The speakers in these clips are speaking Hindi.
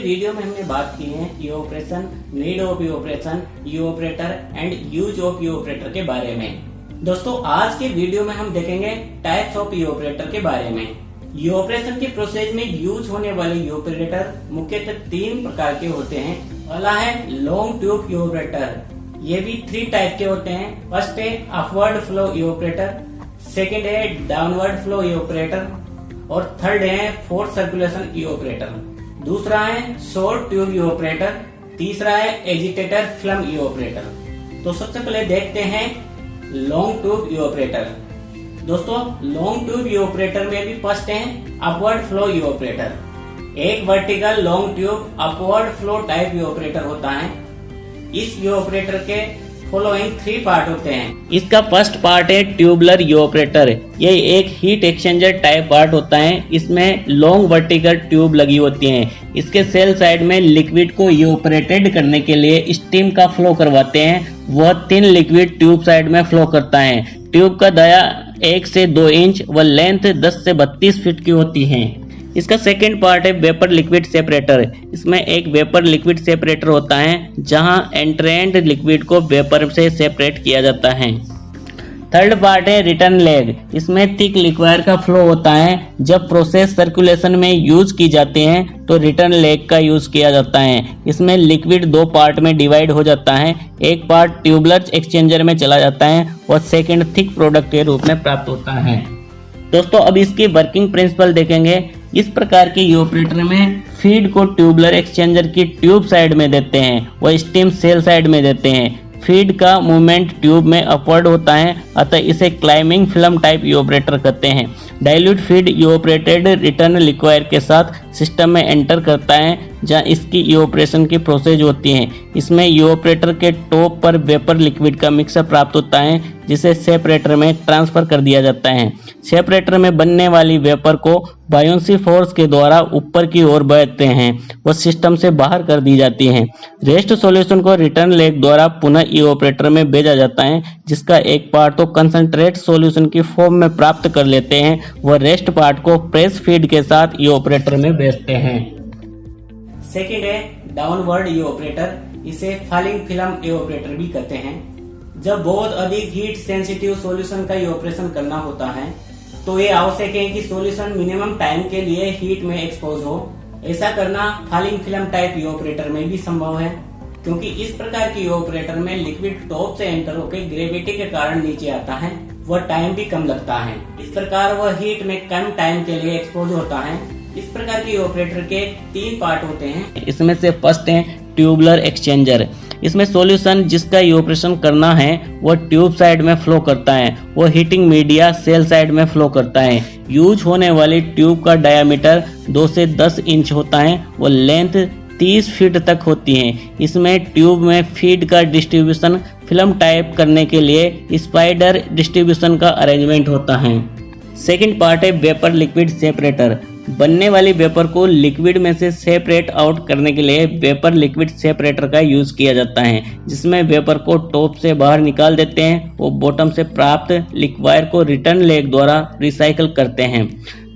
वीडियो में हमने बात की है evaporation, need of evaporation, evaporator and use of evaporator के बारे में। दोस्तों आज के वीडियो में हम देखेंगे टाइप्स ऑफ इवैपोरेटर के बारे में। इवैपोरेशन के प्रोसेस में यूज होने वाले इवैपोरेटर मुख्यतः 3 प्रकार के होते हैं। पहला है लॉन्ग ट्यूब इवैपोरेटर, ये भी 3 टाइप के होते हैं। फर्स्ट है अपवर्ड फ्लो इवैपोरेटर, सेकंड है डाउनवर्ड फ्लो इवैपोरेटर और थर्ड है फोर्स सर्कुलेशन इवैपोरेटर। दूसरा है शॉर्ट ट्यूब इवैपोरेटर, तीसरा है एजिटेटर फिल्म इवैपोरेटर। तो सबसे पहले देखते हैं लॉन्ग ट्यूब इवैपोरेटर। दोस्तों लॉन्ग ट्यूब इवैपोरेटर में भी फर्स्ट है अपवर्ड फ्लो इवैपोरेटर। एक vertical long tube upward flow type evaporator होता है। इस इवैपोरेटर के फॉलोइंग 3 पार्ट होते हैं। इसका फर्स्ट पार्ट है ट्यूबुलर इवैपोरेटर। ये एक हीट एक्सचेंजर टाइप पार्ट होता है। इसमें लॉन्ग वर्टिकल ट्यूब लगी होती हैं। इसके सेल साइड में लिक्विड को इवैपोरेटेड करने के लिए स्टीम का फ्लो करवाते हैं। वह 3 लिक्विड ट्यूब साइड में फ्लो करता है। ट्यूब का दाया 1 से 2 इंच व लेंथ 10 से 32 फीट की होती है। इसका सेकेंड पार्ट है वेपर लिक्विड सेपरेटर। इसमें एक वेपर लिक्विड सेपरेटर होता है जहां एंट्रेंड लिक्विड को वेपर से सेपरेट किया जाता है। थर्ड पार्ट है रिटर्न लेग। इसमें थिक लिक्वायर का फ्लो होता है। जब प्रोसेस सर्कुलेशन में यूज की जाती है तो रिटर्न लेग का यूज किया जाता है। इसमें लिक्विड 2 पार्ट में डिवाइड हो जाता है। एक पार्ट ट्यूबुलर एक्सचेंजर में चला जाता है और सेकेंड थिक प्रोडक्ट के रूप में प्राप्त होता है। दोस्तों अब इसकी वर्किंग प्रिंसिपल देखेंगे। इस प्रकार के इवैपोरेटर में फीड को ट्यूबुलर एक्सचेंजर की ट्यूब साइड में देते हैं व स्टीम सेल साइड में देते हैं। फीड का मूवमेंट ट्यूब में अपवर्ड होता है, अतः इसे क्लाइंबिंग फिल्म टाइप इवैपोरेटर कहते हैं। डाइल्यूट फीड इवैपोरेटेड रिटर्न लिक्वायर के साथ सिस्टम में एंटर करता है जहां इसकी इवैपोरेशन की प्रोसेस होती है। इसमें इवैपोरेटर के टॉप पर वेपर लिक्विड का मिक्सर प्राप्त होता है जिसे सेपरेटर में ट्रांसफर कर दिया जाता है। सेपरेटर में बनने वाली वेपर को बायोंसी फोर्स के द्वारा ऊपर की ओर बहते हैं वो सिस्टम से बाहर कर दी जाती हैं। रेस्ट सॉल्यूशन को रिटर्न लेग द्वारा पुनः इवैपोरेटर में भेजा जाता है जिसका एक पार्ट तो कंसंट्रेट सॉल्यूशन की फॉर्म में प्राप्त कर लेते हैं व रेस्ट पार्ट को प्रेस फीड के साथ इवैपोरेटर में भेजते हैं। सेकेंड है डाउनवर्ड इवैपोरेटर, इसे फॉलिंग फिल्म इवैपोरेटर भी कहते हैं। जब बहुत अधिक हीट सेंसिटिव सॉल्यूशन का इवैपोरेशन करना होता है तो ये आवश्यक है कि सॉल्यूशन मिनिमम टाइम के लिए हीट में एक्सपोज हो। ऐसा करना फॉलिंग फिल्म टाइप इवैपोरेटर में भी संभव है क्योंकि इस प्रकार की इवैपोरेटर में लिक्विड टॉप से एंटर होकर ग्रेविटी के कारण नीचे आता है, वह टाइम भी कम लगता है। इस प्रकार वह हीट में कम टाइम के लिए एक्सपोज होता है। इस प्रकार की इवैपोरेटर के 3 पार्ट होते हैं। इसमें से फर्स्ट है ट्यूबुलर एक्सचेंजर। इसमें सॉल्यूशन जिसका इवैपोरेशन करना है वह ट्यूब साइड में फ्लो करता है। वह हीटिंग मीडिया सेल साइड में फ्लो करता है। यूज होने वाली ट्यूब का डायामीटर 2 से 10 इंच होता है व लेंथ 30 फीट तक होती है। इसमें ट्यूब में फीड का डिस्ट्रीब्यूशन फिल्म टाइप करने के लिए स्पाइडर डिस्ट्रीब्यूशन का अरेंजमेंट होता है। सेकंड पार्ट है वेपर लिक्विड सेपरेटर। बनने वाली वेपर को लिक्विड में से सेपरेट आउट करने के लिए वेपर लिक्विड सेपरेटर का यूज किया जाता है जिसमें वेपर को टॉप से बाहर निकाल देते हैं वो बॉटम से प्राप्त लिक्वायर को रिटर्न लेग द्वारा रिसाइकल करते हैं।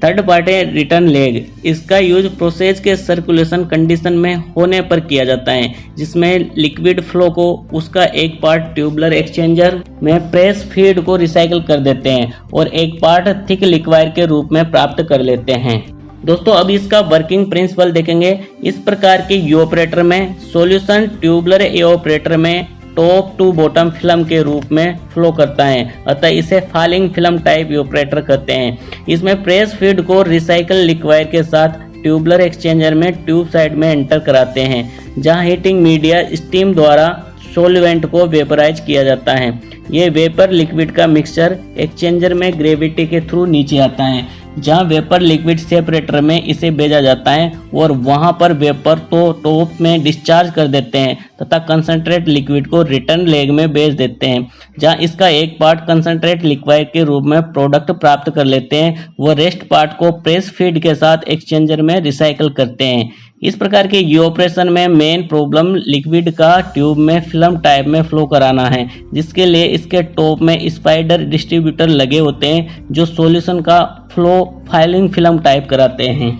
थर्ड पार्ट है रिटर्न लेग। इसका यूज प्रोसेस के सर्कुलेशन कंडीशन में होने पर किया जाता है जिसमें लिक्विड फ्लो को उसका एक पार्ट ट्यूबुलर एक्सचेंजर में प्रेस फीड को रिसाइकल कर देते हैं और एक पार्ट थिक लिक्वायर के रूप में प्राप्त कर लेते हैं। दोस्तों अब इसका वर्किंग प्रिंसिपल देखेंगे। इस प्रकार के इवैपोरेटर में सॉल्यूशन ट्यूबुलर इवैपोरेटर में टॉप टू बॉटम फिल्म के रूप में फ्लो करता है, अतः इसे फॉलिंग फिल्म टाइप इवैपोरेटर कहते हैं। इसमें प्रेस फीड को रिसाइकल लिक्वायर के साथ ट्यूबुलर एक्सचेंजर में ट्यूब साइड में एंटर कराते हैं जहां हीटिंग मीडिया स्टीम द्वारा सॉल्वेंट को वेपराइज किया जाता है। ये वेपर लिक्विड का मिक्सचर एक्सचेंजर में ग्रेविटी के थ्रू नीचे आता है जहां वेपर लिक्विड सेपरेटर में इसे भेजा जाता है और वहां पर वेपर तो टॉप में डिस्चार्ज कर देते हैं तथा कंसंट्रेट लिक्विड को रिटर्न लेग में भेज देते हैं जहां इसका एक पार्ट कंसंट्रेट लिक्वायर के रूप में प्रोडक्ट प्राप्त कर लेते हैं व रेस्ट पार्ट को प्रेस फीड के साथ एक्सचेंजर में रिसाइकल करते हैं। इस प्रकार के इवैपोरेशन में मेन प्रॉब्लम लिक्विड का ट्यूब में फिल्म टाइप में फ्लो कराना है जिसके लिए इसके टॉप में स्पाइडर डिस्ट्रीब्यूटर लगे होते हैं जो सॉल्यूशन का फ्लो फाइलिंग फिल्म टाइप कराते हैं।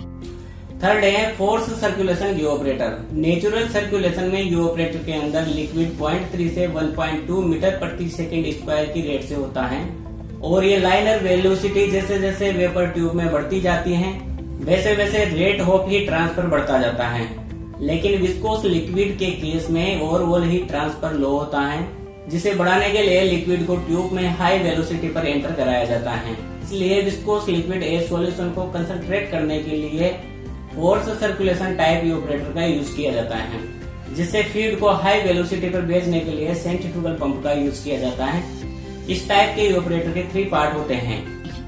थर्ड है फोर्स सर्कुलेशन यूऑपरेटर। नेचुरल सर्कुलेशन में यूऑपरेटर के अंदर लिक्विड 0.3 से 1.2 मीटर प्रति सेकंड स्क्वायर की रेट से होता है और ये लाइनर वेलोसिटी जैसे जैसे वेपर ट्यूब में बढ़ती जाती है वैसे वैसे रेट ऑफ हीट ट्रांसफर बढ़ता जाता है। लेकिन विस्कोस लिक्विड के केस में ओवरऑल हीट ट्रांसफर लो होता है, जिसे बढ़ाने के लिए लिक्विड को ट्यूब में हाई वेलोसिटी पर एंटर कराया जाता है। इसलिए विस्कोस लिक्विड एयर सॉल्यूशन को कंसंट्रेट करने के लिए फोर्स सर्कुलेशन टाइप यूऑपरेटर का यूज किया जाता है, जिससे फीड को हाई वेलोसिटी पर भेजने के लिए सेंट्रीफ्यूगल पंप का यूज किया जाता है। इस टाइप के यूऑपरेटर के 3 पार्ट होते हैं।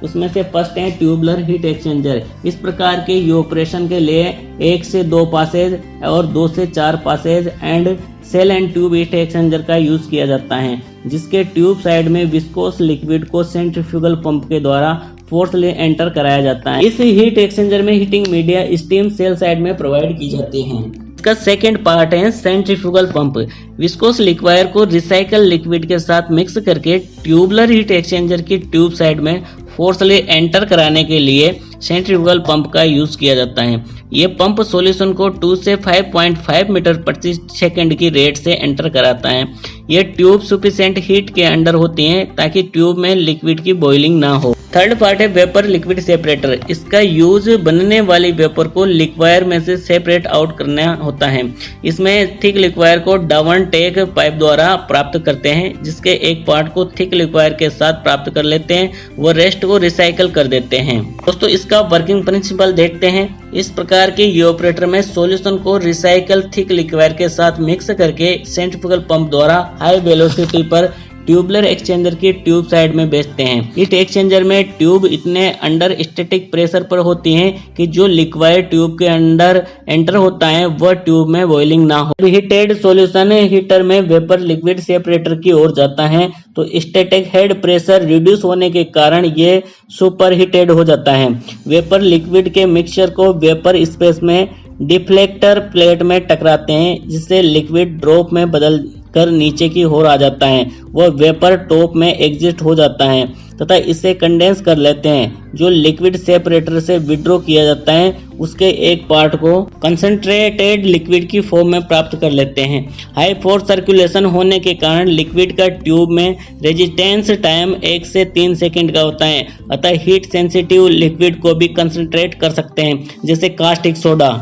उसमें से फर्स्ट है ट्यूबुलर हीट एक्सचेंजर। इस प्रकार के यूऑपरेशन के लिए 1 से 2 पासेज और 2 से 4 passes and shell and tube heat exchanger का यूज किया जाता है, जिसके ट्यूब साइड में विस्कोस लिक्विड को सेंट्रीफ्यूगल पंप के द्वारा फोर्सली एंटर कराया जाता है। इस हीट एक्सचेंजर में heating media steam shell side में प्रोवाइड की जाती है। इसका सेकेंड पार्ट है सेंट्रीफ्यूगल पंप। विस्कोस लिक्वायर को रिसाइकल लिक्विड के साथ मिक्स करके ट्यूबुलर हीट एक्सचेंजर की ट्यूब साइड में फोर्सली एंटर कराने के लिए सेंट्रीफ्यूगल पंप का यूज किया जाता है। ये पंप सॉल्यूशन को 2 से 5.5 मीटर प्रति सेकंड की रेट से एंटर कराता है। ये ट्यूब सफिशिएंट हीट के अंडर होती हैं ताकि ट्यूब में लिक्विड की बॉइलिंग ना हो। थर्ड पार्ट है वेपर लिक्विड सेपरेटर। इसका यूज बनने वाली वेपर को लिक्वायर में से सेपरेट आउट करना होता है। इसमें थिक लिक्वायर को डाउन टेक पाइप द्वारा प्राप्त करते हैं, जिसके एक पार्ट को थिक लिक्वायर के साथ प्राप्त कर लेते हैं, वो रेस्ट को रिसाइकल कर देते हैं। दोस्तों इसका वर्किंग प्रिंसिपल देखते हैं। इस प्रकार के यूऑपरेटर में सॉल्यूशन को रिसाइकल थिक लिक्वायर के साथ मिक्स करके सेंट्रीफ्यूगल पंप द्वारा हाई वेलोसिटी पर ट्यूबुलर एक्सचेंजर की ट्यूब साइड में भेजते हैं। हीट एक्सचेंजर में ट्यूब इतने अंडर स्टैटिक प्रेशर पर होती हैं कि जो लिक्वायर ट्यूब के अंदर एंटर होता है वह ट्यूब में बॉइलिंग ना हो। हीटेड सॉल्यूशन हीटर में वेपर लिक्विड सेपरेटर की ओर जाता है तो स्टैटिक हेड प्रेशर रिड्यूस होने के कारण ये सुपर हीटेड हो जाता है। वेपर लिक्विड के मिक्सचर को वेपर स्पेस में डिफ्लेक्टर प्लेट में टकराते हैं, जिससे लिक्विड ड्रॉप में बदल कर नीचे की ओर आ जाता है। वह वेपर टॉप में एग्जिट हो जाता है तथा इसे कंडेंस कर लेते हैं। जो लिक्विड सेपरेटर से विड्रॉ किया जाता है उसके एक पार्ट को कंसंट्रेटेड लिक्विड की फॉर्म में प्राप्त कर लेते हैं। हाई फोर्स सर्कुलेशन होने के कारण लिक्विड का ट्यूब में रेजिस्टेंस टाइम 1 से 3 सेकंड का होता है, अतः हीट सेंसिटिव लिक्विड को भी कंसंट्रेट कर सकते हैं, जैसे कास्टिक सोडा।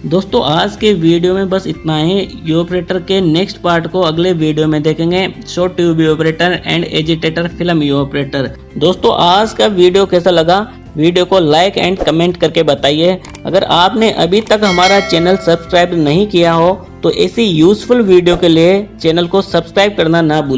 दोस्तों आज के वीडियो में बस इतना ही। यूऑपरेटर के नेक्स्ट पार्ट को अगले वीडियो में देखेंगे। Short tube evaporator and agitator film evaporator. दोस्तों आज का वीडियो कैसा लगा, वीडियो को लाइक एंड कमेंट करके बताइए। अगर आपने अभी तक हमारा चैनल सब्सक्राइब नहीं किया हो तो ऐसी यूजफुल वीडियो के लिए चैनल को सब्सक्राइब करना ना भूलें।